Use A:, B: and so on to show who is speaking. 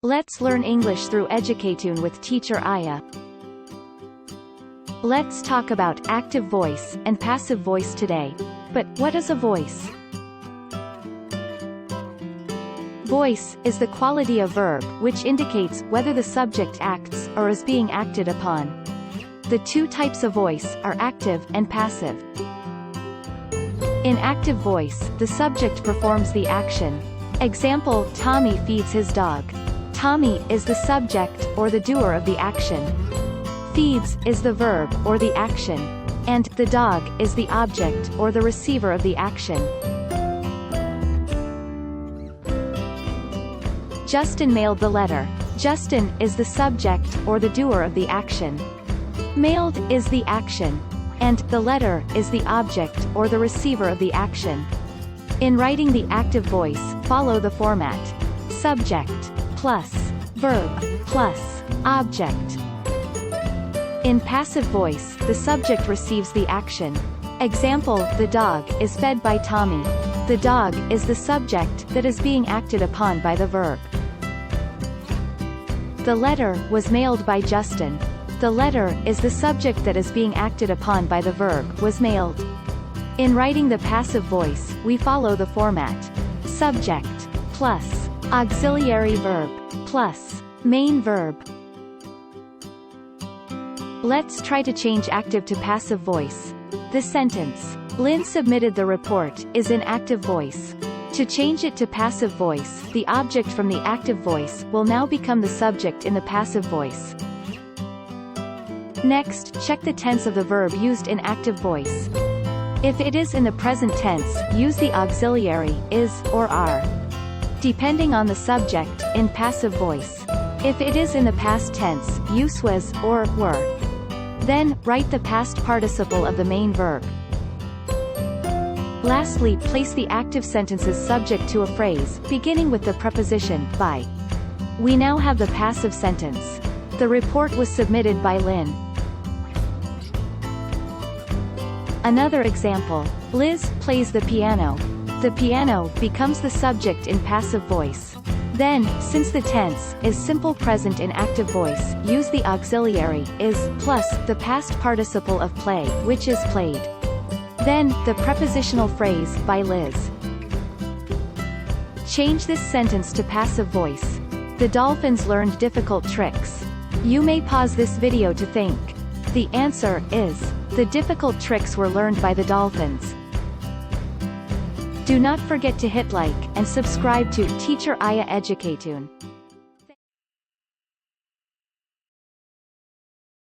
A: Let's learn English through Educatoon with Teacher Aya. Let's talk about active voice and passive voice today. But what is a voice? Voice is the quality of verb which indicates whether the subject acts or is being acted upon. The two types of voice are active and passive. In active voice, the subject performs the action. Example: Tommy feeds his dog. Tommy is the subject or the doer of the action. Feeds is the verb or the action. And the dog is the object or the receiver of the action. Justin mailed the letter. Justin is the subject or the doer of the action. Mailed is the action. And the letter is the object or the receiver of the action. In writing the active voice, follow the format: subject plus verb plus object. In passive voice, the subject receives the action. Example: the dog is fed by Tommy. The dog is the subject that is being acted upon by the verb. The letter was mailed by Justin. The letter is the subject that is being acted upon by the verb was mailed. In writing the passive voice, we follow the format: subject plus auxiliary verb plus main verb. Let's try to change active to passive voice. This sentence, "Lynn submitted the report," is in active voice. To change it to passive voice, the object from the active voice will now become the subject in the passive voice. Next, check the tense of the verb used in active voice. If it is in the present tense, use the auxiliary is or are, depending on the subject, in passive voice. If it is in the past tense, use was or were. Then, write the past participle of the main verb. Lastly, place the active sentences subject to a phrase, beginning with the preposition by. We now have the passive sentence. The report was submitted by Lynn. Another example: Liz plays the piano. The piano becomes the subject in passive voice. Then, since the tense is simple present in active voice, use the auxiliary is plus the past participle of play, which is played. Then, the prepositional phrase by Liz. Change this sentence to passive voice. The dolphins learned difficult tricks. You may pause this video to think. The answer is, the difficult tricks were learned by the dolphins. Do not forget to hit like and subscribe to Teacher Aya Educatoon.